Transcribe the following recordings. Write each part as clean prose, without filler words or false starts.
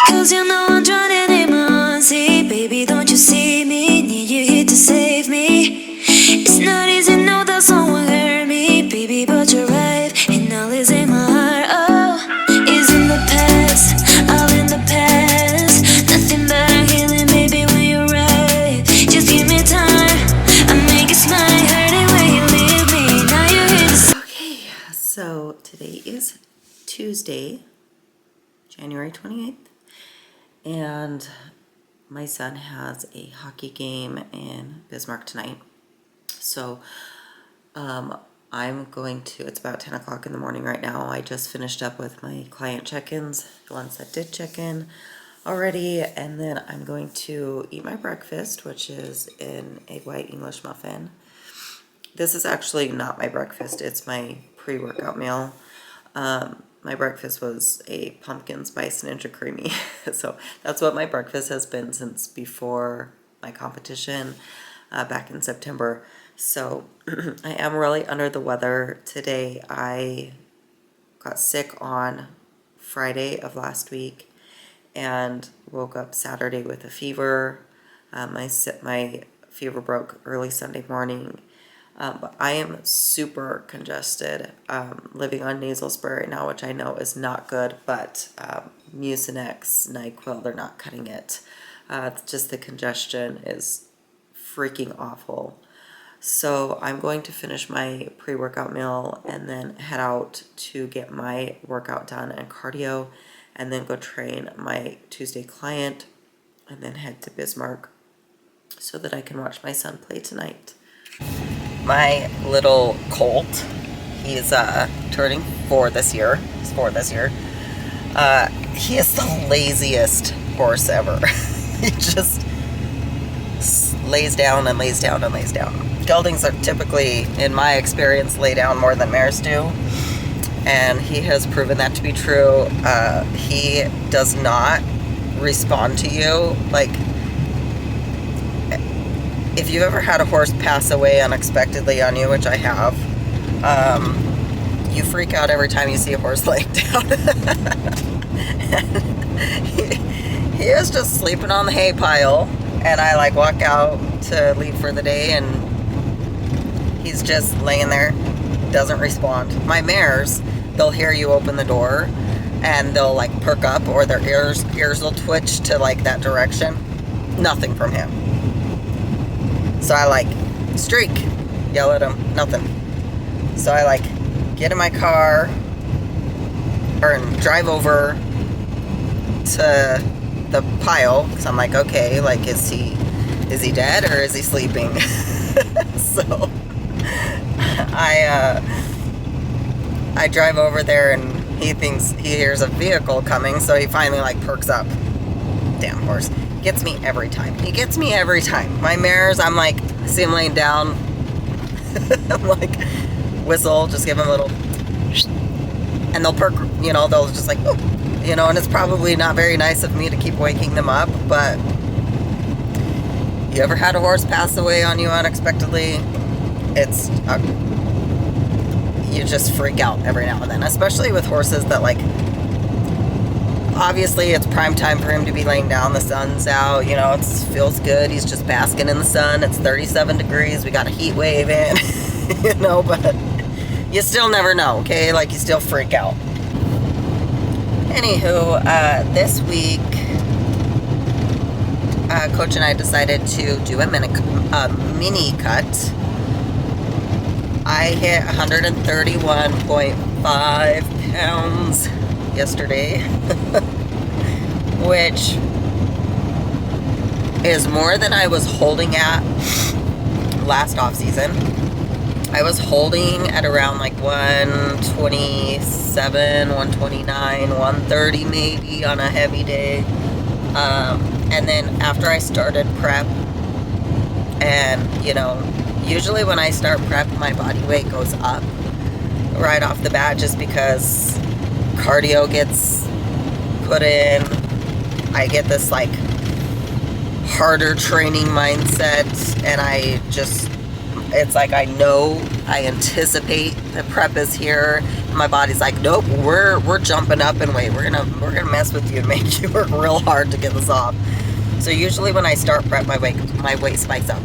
'Cause you know I'm drowning in my sea. Baby, don't you see me? Need you here to save me. It's not easy, no, that someone hurt me, baby, but you're right, and now it's in my heart. Oh, it's in the past, all in the past. Nothing but a healing, baby, when you're right. Just give me time, I make it smile, hurting when you leave me. Now you're here to... Okay, so today is Tuesday, January 28th, and my son has a hockey game in Bismarck tonight. So I'm going to, it's about 10 o'clock in the morning right now. I just finished up with my client check-ins, the ones that did check in already, and then I'm going to eat my breakfast, which is in a white English muffin. This is actually not my breakfast, it's my pre-workout meal. My breakfast was a pumpkin spice ninja creamy. So that's what my breakfast has been since before my competition back in September. So I am really under the weather today. I got sick on Friday of last week and woke up Saturday with a fever. My fever broke early Sunday morning. But I am super congested, living on nasal spray right now, which I know is not good, but Mucinex, NyQuil, they're not cutting it. Just the congestion is freaking awful. So I'm going to finish my pre-workout meal and then head out to get my workout done and cardio, and then go train my Tuesday client, and then head to Bismarck so that I can watch my son play tonight. My little colt, he's turning 4 this year. He's 4 this year. He is the laziest horse ever. He just lays down and lays down and lays down. Geldings are typically, in my experience, lay down more than mares do, and he has proven that to be true. He does not respond to you. Like, if you've ever had a horse pass away unexpectedly on you, which I have, you freak out every time you see a horse laying down. he is just sleeping on the hay pile, and I like walk out to leave for the day, and he's just laying there, doesn't respond. My mares, they'll hear you open the door, and they'll like perk up, or their ears will twitch to like that direction. Nothing from him. So I like streak, yell at him, nothing. So I like get in my car and drive over to the pile, because I'm like, okay, like is he dead or is he sleeping? So I drive over there, and he thinks he hears a vehicle coming, so he finally like perks up. Damn horse. Gets me every time. He gets me every time. My mares, I'm like, see him laying down. I'm like, whistle, just give him a little, and they'll perk, you know, they'll just like, whoop, you know, and it's probably not very nice of me to keep waking them up, but you ever had a horse pass away on you unexpectedly? It's, you just freak out every now and then, especially with horses that like, obviously it's prime time for him to be laying down. The sun's out, you know, it feels good. He's just basking in the sun. It's 37 degrees. We got a heat wave in, you know, but you still never know, okay? Like, you still freak out. Anywho, this week, Coach and I decided to do a mini cut. I hit 131.5 pounds yesterday, which is more than I was holding at last off season. I was holding at around like 127, 129, 130 maybe on a heavy day. And then after I started prep, and you know, usually when I start prep, my body weight goes up right off the bat, just because cardio gets put in. I get this like harder training mindset, and I just, it's like I know I anticipate the prep is here. My body's like, nope, we're jumping up in weight. We're gonna mess with you and make you work real hard to get this off. So usually when I start prep, my weight spikes up.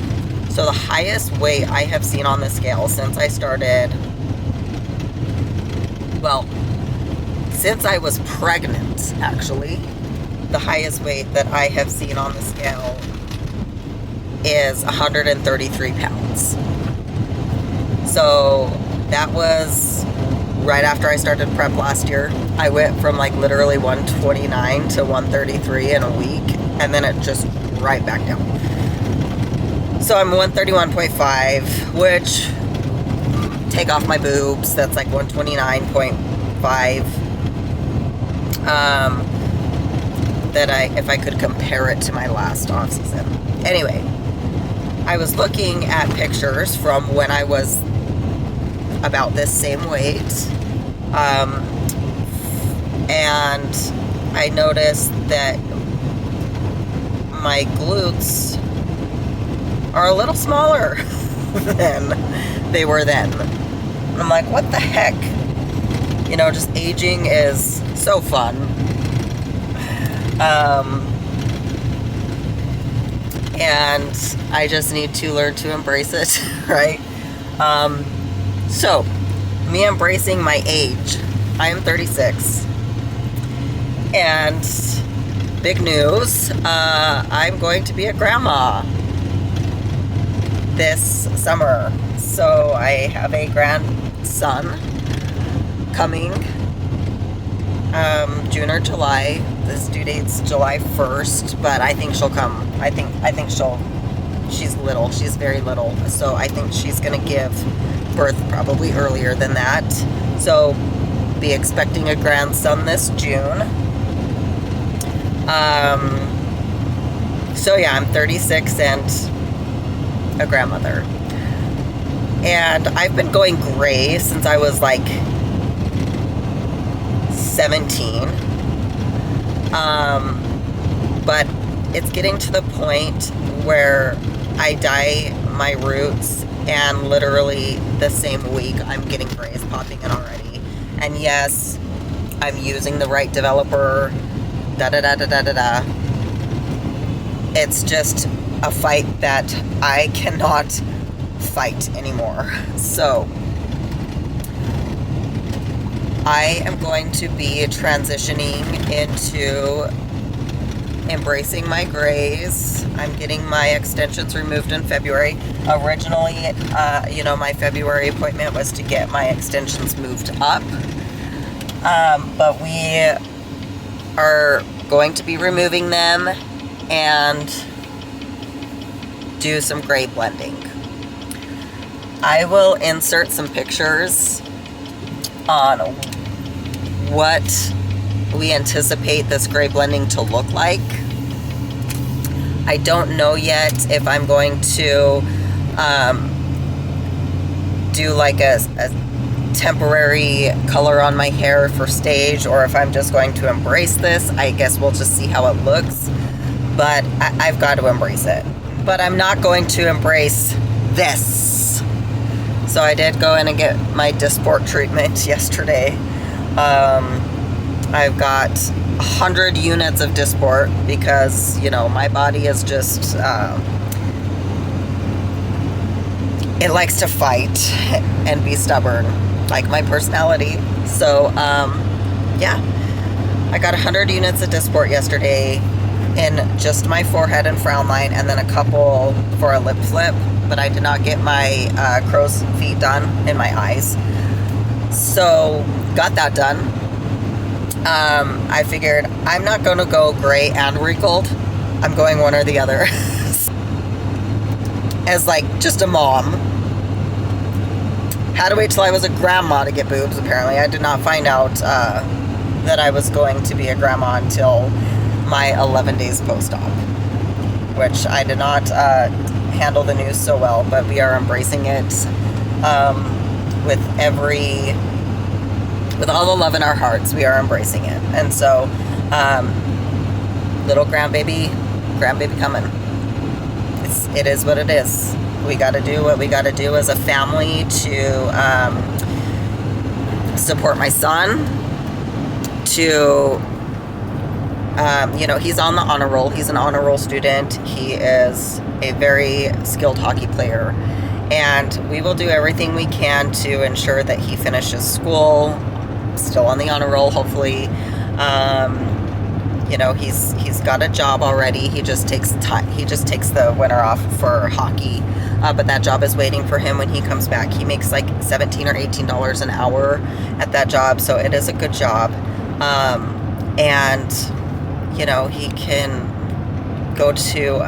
So the highest weight I have seen on the scale since I started, well, since I was pregnant, actually, the highest weight that I have seen on the scale is 133 pounds. So that was right after I started prep last year. I went from like literally 129 to 133 in a week, and then it just right back down. So I'm 131.5, which, take off my boobs, that's like 129.5. That if I could compare it to my last off season. Anyway, I was looking at pictures from when I was about this same weight, and I noticed that my glutes are a little smaller than they were then. I'm like, what the heck? You know, just aging is so fun. And I just need to learn to embrace it, right? So, me embracing my age. I am 36. And big news, I'm going to be a grandma this summer. So I have a grandson coming June or July. This due date's July 1st, but I think she'll come. I think she's little. She's very little. So I think she's going to give birth probably earlier than that. So be expecting a grandson this June. So yeah, I'm 36 and a grandmother. And I've been going gray since I was like 17. But it's getting to the point where I dye my roots and literally the same week I'm getting grays popping in already. And yes, I'm using the right developer, It's just a fight that I cannot fight anymore. So I am going to be transitioning into embracing my grays. I'm getting my extensions removed in February. Originally, my February appointment was to get my extensions moved up. But we are going to be removing them and do some gray blending. I will insert some pictures on what we anticipate this gray blending to look like. I don't know yet if I'm going to do like a temporary color on my hair for stage, or if I'm just going to embrace this. I guess we'll just see how it looks, but I've got to embrace it. But I'm not going to embrace this. So I did go in and get my Dysport treatment yesterday. I've got 100 units of Dysport because, my body is just, it likes to fight and be stubborn, like my personality. So, yeah, I got 100 units of Dysport yesterday in just my forehead and frown line, and then a couple for a lip flip, but I did not get my crow's feet done in my eyes. So, got that done. I figured I'm not going to go gray and wrinkled. I'm going one or the other. As like just a mom. Had to wait till I was a grandma to get boobs, apparently. I did not find out that I was going to be a grandma until my 11 days post-op, which I did not handle the news so well, but we are embracing it with all the love in our hearts. We are embracing it. And so, little grandbaby coming. It is what it is. We got to do what we got to do as a family to support my son, to he's on the honor roll. He's an honor roll student. He is a very skilled hockey player, and we will do everything we can to ensure that he finishes school still on the honor roll, hopefully. He's got a job already. He just takes time. He just takes the winter off for hockey, but that job is waiting for him when he comes back. He makes like $17 or $18 an hour at that job, so it is a good job. And he can go to.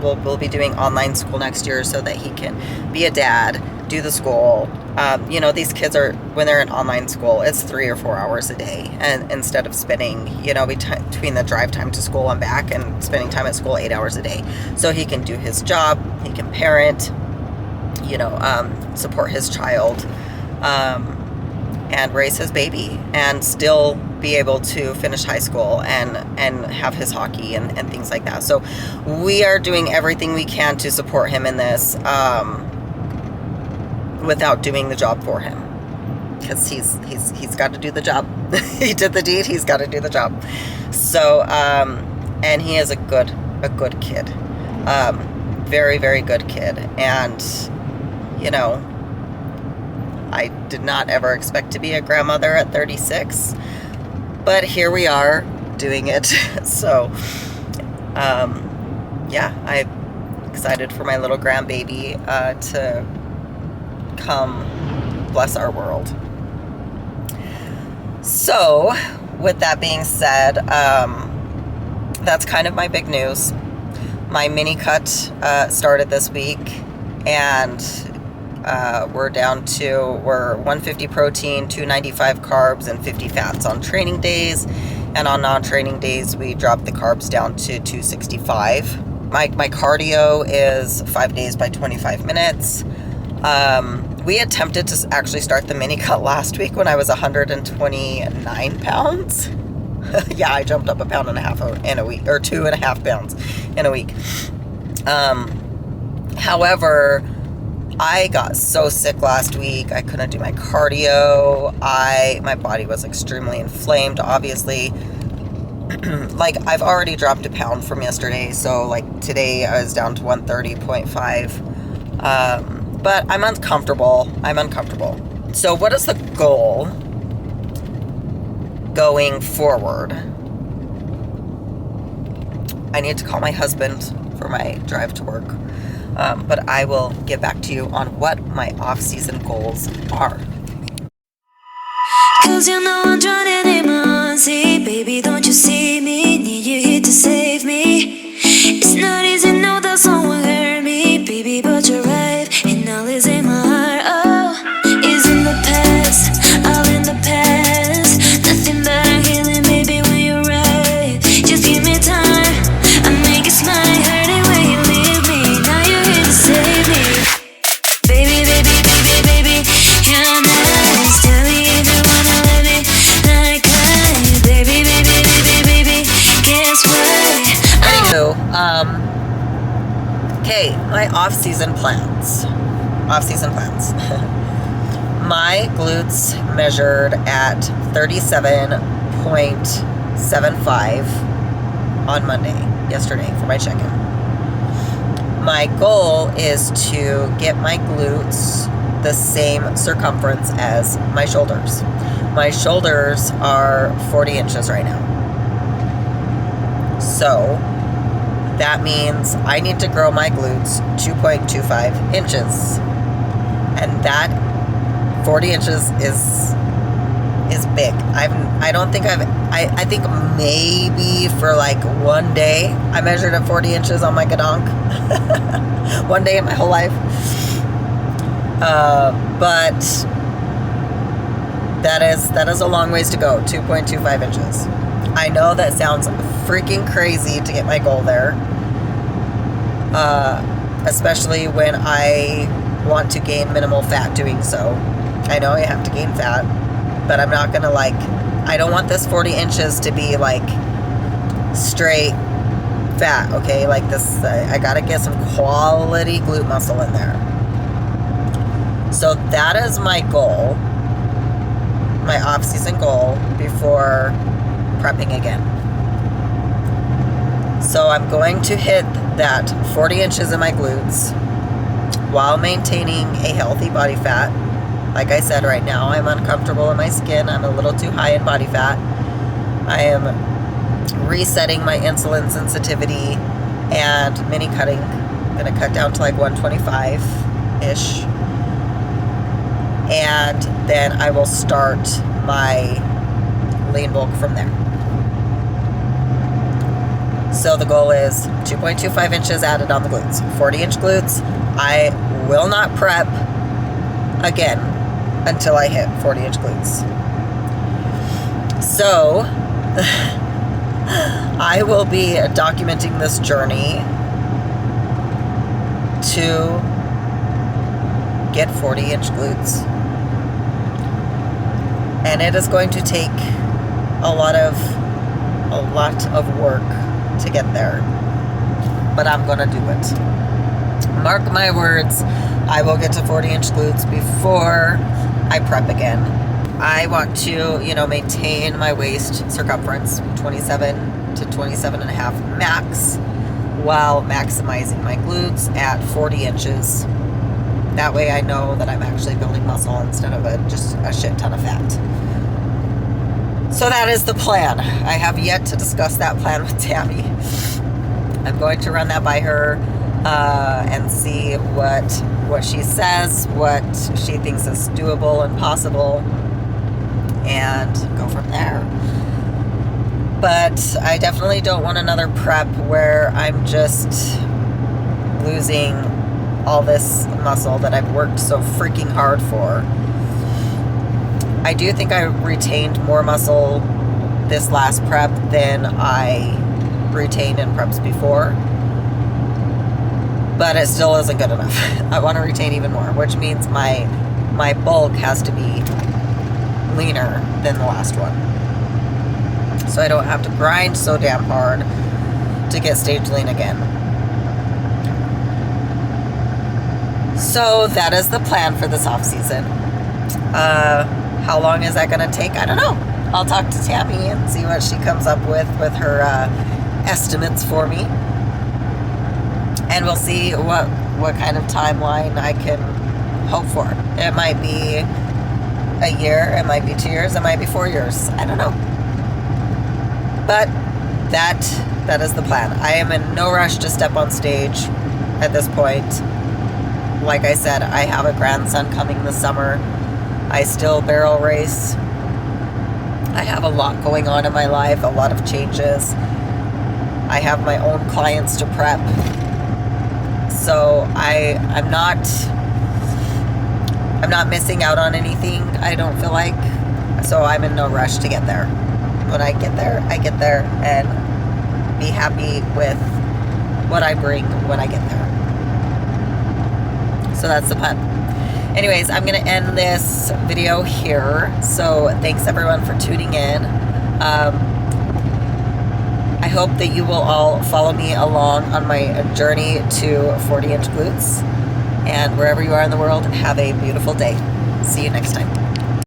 We'll be doing online school next year so that he can be a dad, do the school. These kids are, when they're in online school, it's 3 or 4 hours a day, and instead of spending, between the drive time to school and back and spending time at school 8 hours a day. So he can do his job, he can parent, support his child, and raise his baby, and still be able to finish high school and have his hockey and things like that. So we are doing everything we can to support him in this, without doing the job for him, because he's got to do the job. He did the deed, he's got to do the job. So and he is a good kid, very, very good kid. And I did not ever expect to be a grandmother at 36, but here we are doing it. So I'm excited for my little grandbaby to come bless our world. So with that being said, that's kind of my big news. My mini cut started this week, and we're 150 protein, 295 carbs, and 50 fats on training days, and on non-training days we dropped the carbs down to 265. My cardio is 5 days by 25 minutes. We attempted to actually start the mini cut last week when I was 129 pounds. Yeah, I jumped up 1.5 pounds in a week, or 2.5 pounds in a week. However, I got so sick last week. I couldn't do my cardio. My body was extremely inflamed, obviously. Like, I've already dropped 1 pound from yesterday, so like today I was down to 130.5. But I'm uncomfortable. So what is the goal going forward? I need to call my husband for my drive to work. But I will get back to you on what my off-season goals are. 'Cause I'm drowning in my sea. Baby, don't you see me? Need you here to save me. It's not easy, no, that someone hurt me. Baby, but you're right, and all is in my heart. Oh, it's in the past, all in the past. Nothing but healing, baby, when you're right. Just give me time, I make it smile. Hurting when you leave me. Now you're here to save me. Baby, baby, baby, baby, you're nice. Tell me if you wanna let me like that. Baby, baby, baby, baby, guess what? Anywho, okay, my off-season plans. My glutes measured at 37.75 on Monday, yesterday, for my check-in. My goal is to get my glutes the same circumference as my shoulders. My shoulders are 40 inches right now. So that means I need to grow my glutes 2.25 inches. And that 40 inches is big. I think maybe for like one day I measured at 40 inches on my gadonk. One day in my whole life. But that is a long ways to go, 2.25 inches. I know that sounds freaking crazy to get my goal there. Especially when I want to gain minimal fat doing so. I know I have to gain fat, but I'm not gonna I don't want this 40 inches to be like straight fat, okay? Like this, I gotta get some quality glute muscle in there. So that is my goal, my off-season goal before prepping again. So I'm going to hit that 40 inches in my glutes while maintaining a healthy body fat. Like I said, right now I'm uncomfortable in my skin. I'm a little too high in body fat. I am resetting my insulin sensitivity and mini cutting. I'm gonna cut down to like 125-ish. And then I will start my lean bulk from there. So the goal is 2.25 inches added on the glutes, 40-inch glutes. I will not prep again until I hit 40-inch glutes. So I will be documenting this journey to get 40-inch glutes. And it is going to take a lot of work to get there. But I'm gonna do it. Mark my words, I will get to 40-inch glutes before I prep again. I want to, maintain my waist circumference, 27 to 27 and a half max, while maximizing my glutes at 40 inches. That way I know that I'm actually building muscle instead of just a shit ton of fat. So that is the plan. I have yet to discuss that plan with Tammy. I'm going to run that by her and see what she says, what she thinks is doable and possible, and go from there. But I definitely don't want another prep where I'm just losing all this muscle that I've worked so freaking hard for. I do think I retained more muscle this last prep than I retained in preps before, but it still isn't good enough. I want to retain even more, which means my bulk has to be leaner than the last one, so I don't have to grind so damn hard to get stage lean again. So that is the plan for this off season. How long is that going to take? I don't know. I'll talk to Tammy and see what she comes up with her estimates for me. And we'll see what kind of timeline I can hope for. It might be a year, it might be 2 years, it might be 4 years. I don't know. But that is the plan. I am in no rush to step on stage at this point. Like I said, I have a grandson coming this summer. I still barrel race. I have a lot going on in my life, a lot of changes. I have my own clients to prep. So I'm not missing out on anything, I don't feel like. So I'm in no rush to get there. When I get there and be happy with what I bring when I get there. So that's the plan. Anyways, I'm going to end this video here. So thanks everyone for tuning in. I hope that you will all follow me along on my journey to 40-inch glutes. And wherever you are in the world, have a beautiful day. See you next time.